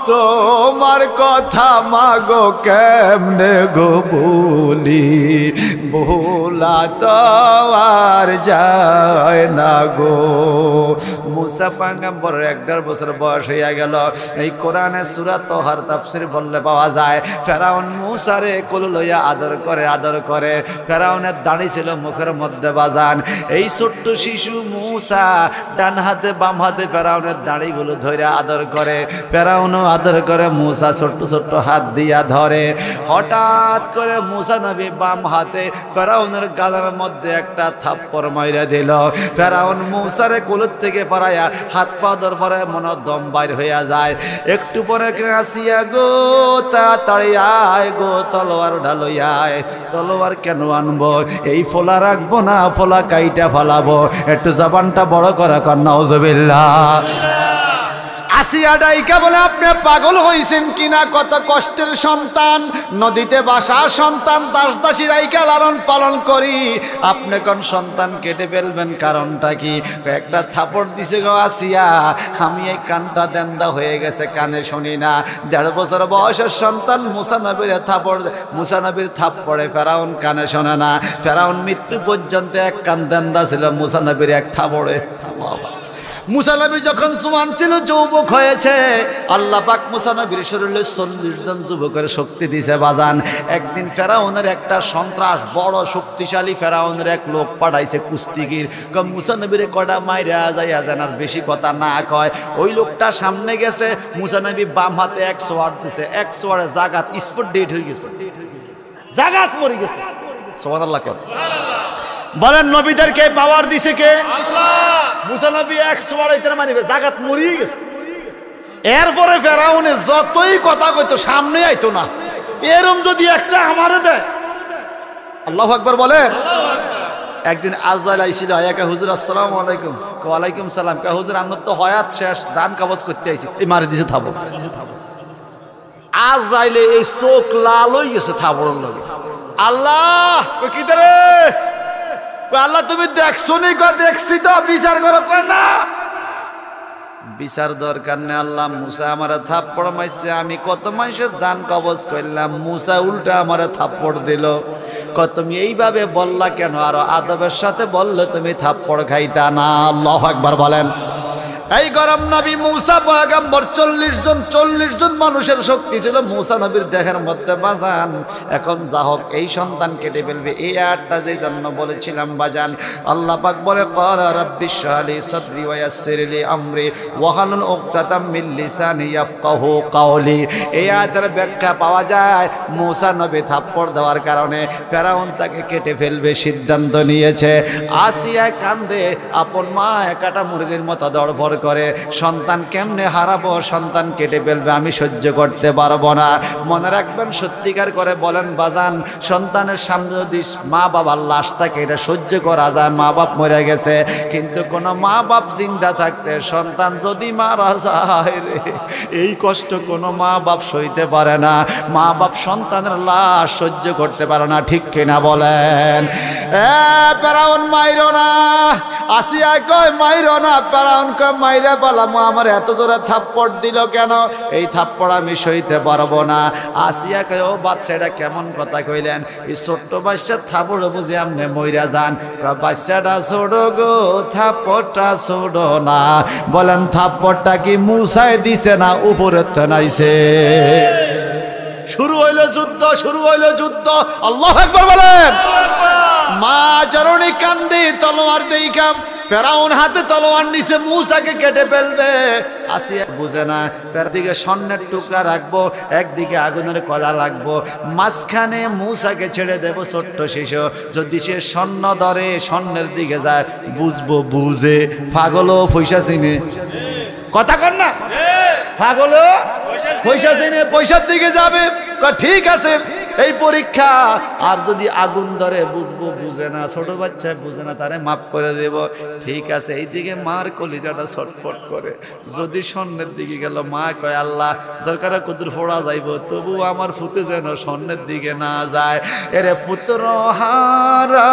তোমার কথা মাগো কেমনে গো বলি, ভোলা তো আর যায় না গো। মুসা পয়গম্বরের 1.5 বছর বয়স হইয়া গেল। এই কোরআনে সূরা তাহার তাফসীর বললে পাওয়া যায়, ফেরাউন মুসারে কোল লইয়া আদর করে। ফেরাউনের দাড়ি ছিল মুখের মধ্যে বাজান। এই ছোট্ট শিশু মুসা ডান হাতে বাম হাতে ফেরাউনের দাড়িগুলো ধরে আদর করে, ফেরাউনও আদর করে, মুসা ছোট্ট ছোট্ট হাত দিয়া ধরে। হঠাৎ করে মুসা নবী বাম হাতে ফেরাউনের গালের মধ্যে একটা থাপ্পড় মাইরা দিল। ফেরাউন মুসারে কোলের থেকে পড়াইয়া হাত পা ধর পরে মনে দম বাইর হইয়া যায়। একটু পরে আসিয়া গো তাড়াতাড়ি আয় গো, তলোয়ার ঢালইয়া আয়। তলোয়ার কেন আনবো, এই ফোলা রাখবো না, ফোলা কাইটা ফলাবো। একটু জবানটা বড় করা কর নাউজুবিল্লাহ। আসিয়া ডাইকা বলে, আপনি পাগল হইছেন কিনা, কত কষ্টের সন্তান, নদীতে বাসা সন্তান, দাস দাসী রাইকা লালন পালন করি, আপনি কোন সন্তান কেটে ফেলবেন, কারণটা কি? একটা থাপড় দিছে গো আসিয়া, আমি এই কানটা দেন্দা হয়ে গেছে, কানে শুনি না। 1.5 বছর বয়সের সন্তান মুসা নবীর থাপড়, মুসা নবীর থাপড়ে ফেরাউন কানে শোনে না। ফেরাউন মৃত্যু পর্যন্ত এক কান দেন্দা ছিল মুসা নবীর এক থাপড়ে। মুসা নবী যখন জওয়ান ছিল, যুবক হয়েছে, আল্লাহ পাক মুসা নবীর শরীরে 40 জন যুবকের শক্তি দিছে বাজান। একদিন ফেরাউনের একটা সন্ত্রাস, বড় শক্তিশালী ফেরাউনের এক লোক পাঠাইছে কুস্তিগির, মুসা নবীরে কটা মাইরা যাইয়া যেন আর বেশি কথা না কয়। ওই লোকটা সামনে গেছে, মুসা নবী বাম হাতে 1 সোয়ার দিছে, 1 সোয়ারে জাগাত স্পট ডেট হয়ে গেছে, জাগাত মরে গেছে। সুবহানাল্লাহ বলেন, নবীদেরকে পাওয়ার দিছে কে? আল্লাহ। মুসা নবী 1 সোয়ারাইতে মারিবে, জাগাত মরিয়ে গেছে। এরপরে ফেরাউনে যতই কথা কইতো সামনে আইতো না, এরম যদি একটা আমারে দেয়। আল্লাহু আকবার বলেন। একদিন আজরাইল আইছিল, আয়াকা হুজুর আসসালামু আলাইকুম। ওয়ালাইকুম সালাম। কা হুজুর আমার তো হয়াত শেষ, জান কবজ করতে আইছি। এই মারি দিছে থাবো। আজরাইলে এই চোখ লাল হয়ে গেছে থাবড়ের লগে। আল্লাহ কি রে, আল্লাহ তুমি দেখছো নি? দেখছি তো, বিচার করো। না বিচার দরকার নেই, আল্লাহ মুসা আমার থাপ্পড় মারছে, আমি কত মানুষের জান কবজ করলাম, মুসা উল্টা আমার থাপ্পড় দিল। তুমি এইভাবে বললা কেন? আরো আদবের সাথে বললে তুমি থাপ্পড় খাইতা না। আল্লাহু আকবার বলেন। এই গরম নবী মূসা পয়গম্বর 40 জন মানুষের শক্তি ছিল মূসা নবীর দেহের মধ্যে বাজান। এখন যা হোক এই সন্তান কেটে ফেলবে, এই আয়াতটা যেই জন্য বলেছিলাম বাজান, আল্লাহ পাক বলে ক্বালা রাব্বিশ শরহ লি সাদরি ওয়া ইয়াসসির লি আমরি ওয়াহলুল উকদাতাম মিন লিসানি ইয়াফকাহু কাওলি। এই আয়াতের ব্যাখ্যা পাওয়া যায় মূসা নবী থাপ্পড় দেওয়ার কারণে ফেরাউন তাকে কেটে ফেলবে সিদ্ধান্ত নিয়েছে। আসিয়া কান্দে, আপন মা কাটা মুরগির মতো দড়বড় করে, সন্তান কেমনে হারাবো, সন্তান কেটে ফেলবে, আমি সহ্য করতে পারবো না। মনে রাখবেন, সত্যিকার করে বলেন বাজান, সন্তানের সামনে যদি মা বাবার লাশ থাকে এটা সহ্য করা যায়, মা বাপ মরে গেছে, কিন্তু কোনো মা বাপ জিন্দা থাকতে সন্তান যদি মারা যায় রে, এই কষ্ট কোনো মা বাপ সইতে পারে না। মা বাপ সন্তানের লাশ সহ্য করতে পারে না, ঠিক কিনা বলেন? ফেরাউন মাইরো না, আসিয়া কয় মাইরো না, ফেরাউন কয় মাইরে পালাম, আমার এত জোরে থাপ্পড় দিল কেন, এই থাপ্পড় আমি সইতে পারবো না। আসিয়া কয় ও বাচ্চা এটা কেমন কথা কইলেন, এই ছোট্ট বাচ্চার থাপ্পড় বুঝে আমনে মইরা যান। বাচ্চাটা ছোড়ো গো, থাপ্পড়টা ছোড়ো না। বলেন থাপ্পড়টা কি মূসায় দিছে না উপরে নাইছে? শুরু হইল যুদ্ধ, শুরু হইল যুদ্ধ। আল্লাহু আকবার বলেন। মা জননী কান্দি, তলোয়ার দেইখাম, ফেরাউন হাতে তলোয়ার নিচে মূসাকে কেটে ফেলবে। আসিয়া বুঝে না, একদিকে স্বর্ণের টুকরা রাখবো, একদিকে আগুনের কলা রাখবো, মাঝখানে মূসাকে ছেড়ে দেবো ছোট্ট শিশু। যদি সে স্বর্ণ ধরে স্বর্ণের দিকে যায়, বুঝবো বুঝে, পাগলও পয়সা চিনে, কথা কর না, পাগলও পয়সা চিনে পয়সার দিকে যাবে। ঠিক আছে এই পরীক্ষা। আর যদি আগুন ধরে বুঝবো বুঝে না, ছোট বাচ্চা বুঝে না, তারে মাফ করে দেব। ঠিক আছে এইদিকে মার কলিজাটা ছটফট করে। যদি স্বর্ণের দিকে গেল, মা কয় আল্লাহ দরকার কুদুর ফোড়া যাইব, তবু আমার ফুতে যেন স্বর্ণের দিকে না যায়। এরে পুত্র হারা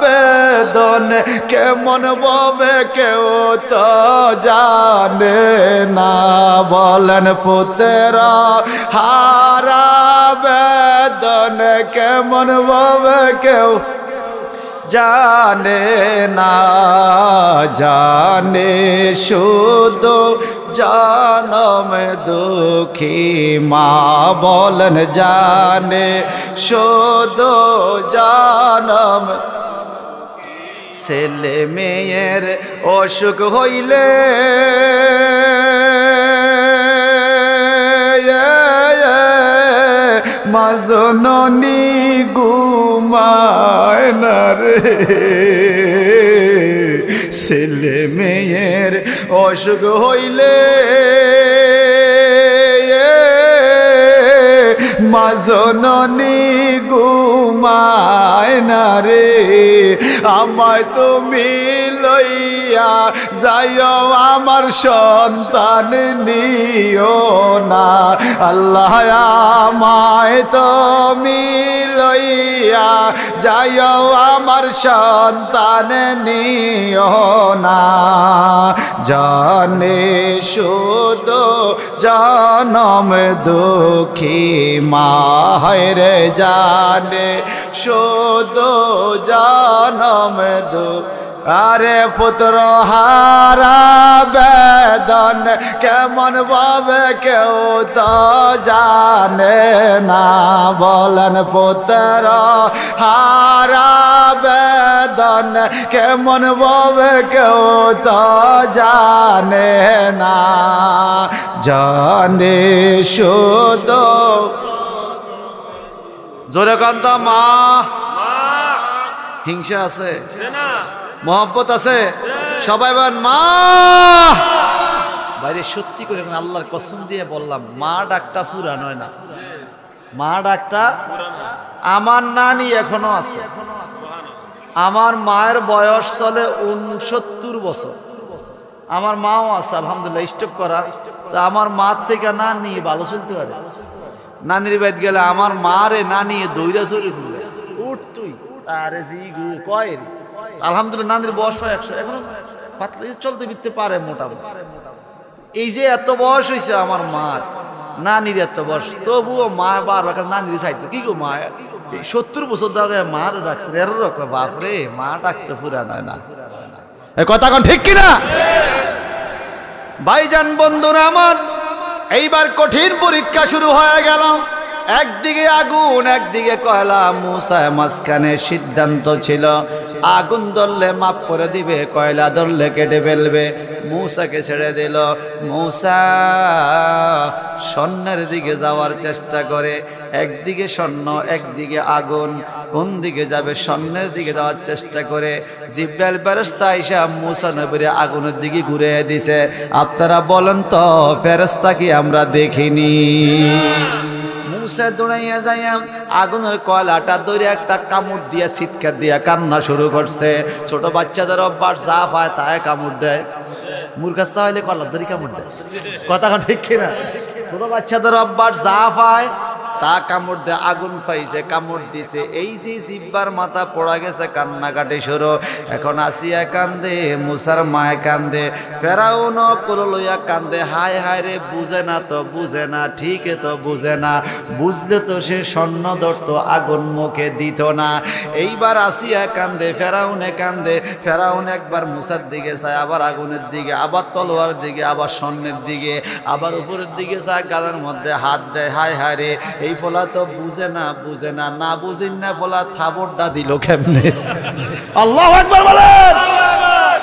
বেদন কেমন ববে কেউ তো জানে না। বলেন পুত্র হারা বেদন কেমন ভাবে কেউ জানে না, জানে শুধু জনম দুঃখী মা। বলেন জানে শুধু জনম। ছেলে মেয়ের অসুখ হইলে মা জননী ঘুমায় না রে। ছেলে মেয়ের অসুখ হইলে মা জননী ঘুমায় না রে। আমায় তুমি লইয়া যাইও, আমার সন্তান নিও না। আল্লাহ আমায় তুমি লইয়া যাইও, আমার সন্তান নিও না। জানে শুধু জনম দুঃখী মা রে, জানে শুধু জনম দুঃখ। আরে পুত্র হারা বেদন কেমন ভাবে কেউ তো জানে না। বলেন পুত্র হারা বেদন কেমন ভাবে কেউ তো জানে না, জানে শুধু। জোরে কান্ত মা। হিংসা আছে, মহব্বত আছে, সবাই বলেন মা। বাইরে সত্যি করে আল্লাহর কসম দিয়ে বললাম, মা ডাকটা পুরান হয় না, মা ডাকটা। আমার নানি এখনো আছে, আমার মায়ের বয়স চলে 69 বছর, আমার মাও আছে আলহামদুলিল্লাহ, স্টক করা। তা আমার মার থেকে নানি ভালো চলতে পারে। নানির বাড়িতে গেলে আমার মা রে নানি দৌড়া চলে ঘুরে, উঠ তুই আরে জি কয়। আলহামদুলিল্লাহ নানির বয়স হয় 100, এখনো পাতলা চলতে ফিরতে পারে মোটামুটি। এই যে এত বয়স হয়েছে আমার মার, নানির এত বয়স, তবুও মা বারবার নানির চাইতো। কি গো মা 70 বছর ধরে মার ডাকছে, এর বাপরে মা ডাকতে পুরা নয় না। কথা কোন ঠিক কিনা? ভাইজান বন্ধুরা আমার, এইবার কঠিন পরীক্ষা শুরু হয়ে গেল। একদিকে আগুন, একদিকে কয়লা। মূসা মাঝখানে সিদ্ধান্ত ছিল, আগুন ধরলে মাফ করে দিবে, কয়লা ধরলে কেটে ফেলবে। মূসাকে ছেড়ে দিল। মূসা স্বর্ণের দিকে যাওয়ার চেষ্টা করে। একদিকে স্বর্ণ, একদিকে আগুন, কোন দিকে যাবে? স্বর্ণের দিকে যাওয়ার চেষ্টা করে জিব্রাইল ফেরেশতা আইসা মূসা নবীর আগুনের দিকে ঘুরে দিছে। আপনারা বলেন তো, ফেরেশতা কি আমরা দেখিনি? মূসা দৌড়াইয়া যাইয়া আগুনের কয়লাটা ধরে একটা কামড় দিয়া চিৎকার দিয়া কান্না শুরু করছে। ছোট বাচ্চাদের অভ্যাস, যা পায় তাই কামড় দেয়। মূর্খা চাইলে কলার ধরে কামড় দেয়। কথা ঠিক কিনা? ছোট বাচ্চাদের অভ্যাস, যা পায় তা কামড় দেয়। আগুন পাইছে, কামড় দিছে। এই যে জিব্বার মাথা পড়া গেছে, কান্নাকাটি শুরু। এখন আসিয়া কান্দে, মূসার মায় কান্দে, ফেরাউন কোল লইয়া কান্দে। হায় হায় রে, বুঝে না তো বুঝে না, ঠিক তো বুঝে না। বুঝলে তো সে স্বর্ণ ধরত, আগুন মুখে দিত না। এইবার আসিয়া কান্দে, ফেরাউনে কান্দে। ফেরাউন একবার মূসার দিকে চায়, আবার আগুনের দিকে, আবার তলোয়ার দিকে, আবার স্বর্ণের দিকে, আবার উপরের দিকে চায়, গালের মধ্যে হাত দেয়। হায় হায় রে, এই ফলা তো বুঝে না, বুঝে না, না বুঝিন না ফলা থাবড়টা দিল কেমনে? আল্লাহু আকবার বলেন।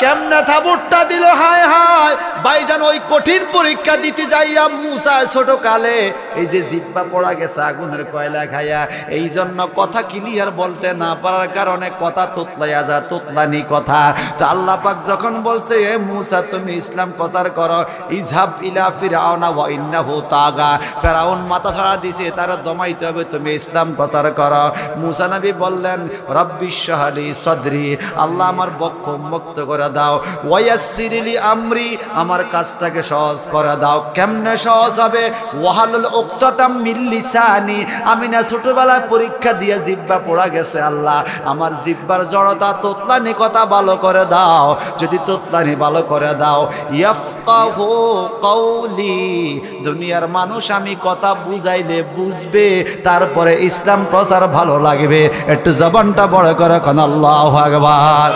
কেমনে থাবড়টা দিল? হায় হায় ভাইজান, ওই কঠিন পরীক্ষা দিতে যাইয়া মূসা ছোট কালে এই যে জিব্বা পড়া গেছে আগুনের কয়লা খাইয়া, এই জন্য কথা ক্লিয়ার বলতে না পারার কারণে কথা তোতলাইয়া যা, তোতলানি কথা। তো আল্লাহ পাক যখন বলছে, এ মূসা তুমি ইসলাম প্রচার করো, ইযহাব ইলা ফিরআউনা ওয়া ইন্নাহু তাগা, ফেরাউন মাথা ছাড়া দিছে, তার দমাইতে হবে, তুমি ইসলাম প্রচার করো। মূসা নবী বললেন, রব্বিশ শাহলি সদরি, আল্লাহ আমার বক্ষ মুক্ত করে দাও, ওয়ায়াসসিরলি আমরি, আমার কাজটাকে সহজ করে দাও। কেমনে সহজ হবে? ওয়াহালুল উকতাতাম মিন লিসানি, আমি না ছোটবেলায় পরীক্ষা দিয়ে জিব্বা পড়া গেছে, আল্লাহ আমার জিব্বার জড়তা, তোতলানি কথা ভালো করে দাও। যদি তোতলানি ভালো করে দাও, ইয়াফকাহু কওলি, দুনিয়ার মানুষ আমি কথা বুঝাইলে বুঝবে, তারপরে ইসলাম প্রচার ভালো লাগবে। একটু জবানটা বড় করে কোন আল্লাহু আকবার।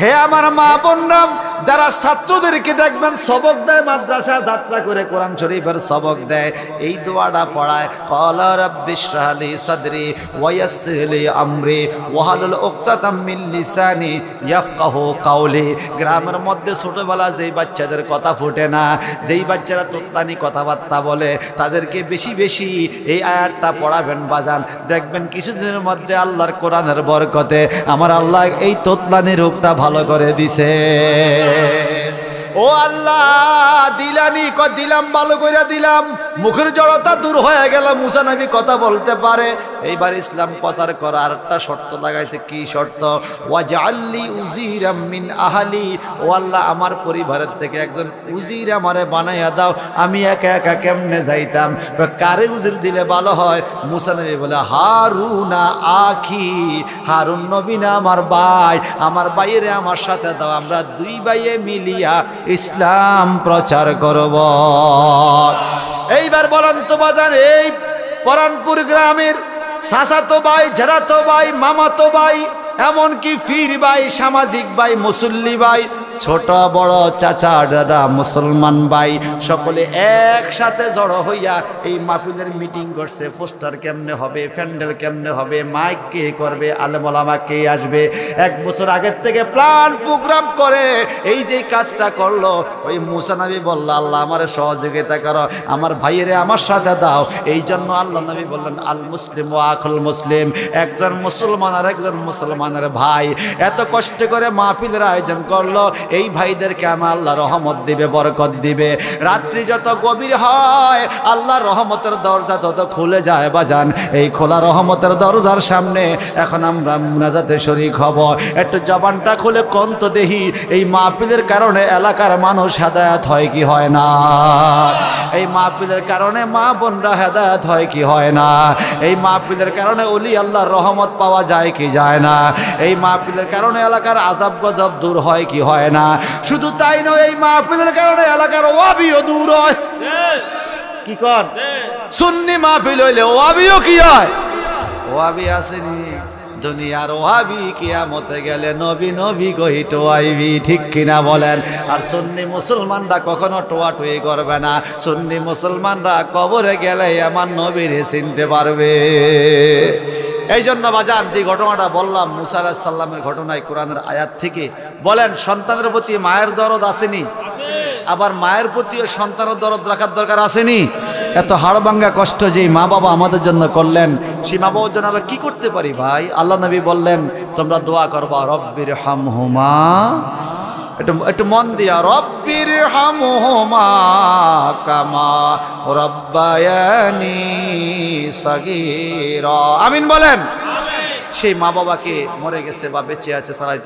হে আমার মা বোনরা, যারা ছাত্রদেরকে দেখবেন সবক দেয়, মাদ্রাসা যাত্রা করে কোরআন শরীফের সবক দেয়, এই দোয়াটা পড়ায়, ক্বালা রাব্বিশ রাহলি সাদরি ওয়া ইয়াসসিরলি আমরি ওয়াহলুল উকতাতাম মিন লিসানি ইয়াফকাহু কাওলি। গ্রামের মধ্যে ছোটবেলা যেই বাচ্চাদের কথা ফুটে না, যেই বাচ্চারা তোতলানি কথাবার্তা বলে, তাদেরকে বেশি বেশি এই আয়াতটা পড়াবেন বাজান। দেখবেন কিছুদিনের মধ্যে আল্লাহর কোরআনের বরকতে আমার আল্লাহ এই তোতলানি রোগটা ভালো করে দিছে। ও আল্লাহ, দিলানি দিলাম, ভালো করে দিলাম, মুখের জড়তা দূর হয়ে গেল, মূসা নবী কথা বলতে পারে। এইবার ইসলাম প্রচার করার একটা শর্ত লাগাইছে। কি শর্ত? ওয়াজআললি উজিরাম মিন আহলি, ও আল্লাহ আমার পরিবারের থেকে একজন উজির আমারে বানাইয়া দাও। আমি একা একা কেমনে যাইতাম? কারে উজির দিলে ভালো হয়? মূসা নবী বলে, হারুনা আখি, হারুন নবী না আমার ভাই, আমার ভাইয়েরে আমার সাথে দাও, আমরা দুই ভাইয়ে মিলিয়া ইসলাম প্রচার করব। এইবার বলেন তো বাজান, এই পরানপুর গ্রামের চাচাতো ভাই, ঝেড়াতো ভাই, মামাতো ভাই, এমনকি ফির ভাই, সামাজিক ভাই, মুসল্লি ভাই, ছোট বড় চাচা দাদা, মুসলমান ভাই, সকলে একসাথে জড়ো হইয়া এই মাহফিলের মিটিং করছে। পোস্টার কেমনে হবে, প্যান্ডেল কেমনে হবে, মাইক কে করবে, আলেম ওলামা কে আসবে, এক বছর আগের থেকে প্ল্যান প্রোগ্রাম করে এই যে কাজটা করলো। ওই মূসা নবী বলল, আল্লাহ আমার সহযোগিতা করো, আমার ভাইয়েরে আমার সাথে দাও। এই জন্য আল্লাহ নবী বললেন, আল মুসলিম ওয়া আখুল মুসলিম, একজন মুসলমান আর একজন মুসলমানের ভাই। এত কষ্ট করে মাহফিলের আয়োজন করলো, এই ভাইদেরকে আমার আল্লাহ রহমত দিবে, বরকত দিবে। রাত্রি যত গভীর হয় আল্লাহ রহমতের দরজা তত খুলে যায় বাজান। এই খোলা রহমতের দরজার সামনে এখন আমরা মুনাজাতে শরীক হব। একটু জবানটা খুলে কন্ত দেহি, এই মাহফিলের কারণে এলাকার মানুষ হেদায়েত হয় কি হয় না? এই মাহফিলের কারণে মা বোনরা হেদায়েত হয় কি হয় না? এই মাহফিলের কারণে ওলি আল্লাহর রহমত পাওয়া যায় কি যায় না? এই মাহফিলের কারণে এলাকার আযাব গজব দূর হয় কি হয় না? শুধু তাই নয়, এই মাহফিলের কারণে এলাকার ওয়াবিও দূর হয়। কি কর? সুন্নি মাহফিল হইলে ওয়াবিও কি হয়? ওয়াবি আসেনি, দুনিয়ার ওহাবি কিয়ামতে গেলে নবী নবী কই টোয়াইবি, ঠিক কিনা বলেন? আর সুন্নি মুসলমানরা কখনো টোয়াটুই করবে না। সুন্নি মুসলমানরা কবরে গেলে আমার নবীরে চিনতে পারবে। এই জন্য বাজান যে ঘটনাটা বললাম মুসা আলাইহিস সালামের ঘটনায় কোরআনের আয়াত থেকে, বলেন সন্তানের প্রতি মায়ের দরদ আসেনি? আবার মায়ের প্রতিও সন্তানের দরদ রাখার দরকার আসেনি? এত হাড়ভাঙ্গা কষ্ট যে মা বাবা আমাদের জন্য করলেন, সেই মা বাবার জন্য আমরা কি করতে পারি ভাই? আল্লাহ নবী বললেন তোমরা দোয়া করবা রব্বির হামহুমা, একটু মন দিয়া, রব্বির হামহুমা কামা রব্বায়ানি সাগীরা। আমিন বলেন। সেই মা বাবাকে মরে গেছে বা বেঁচে আছে সারাইতে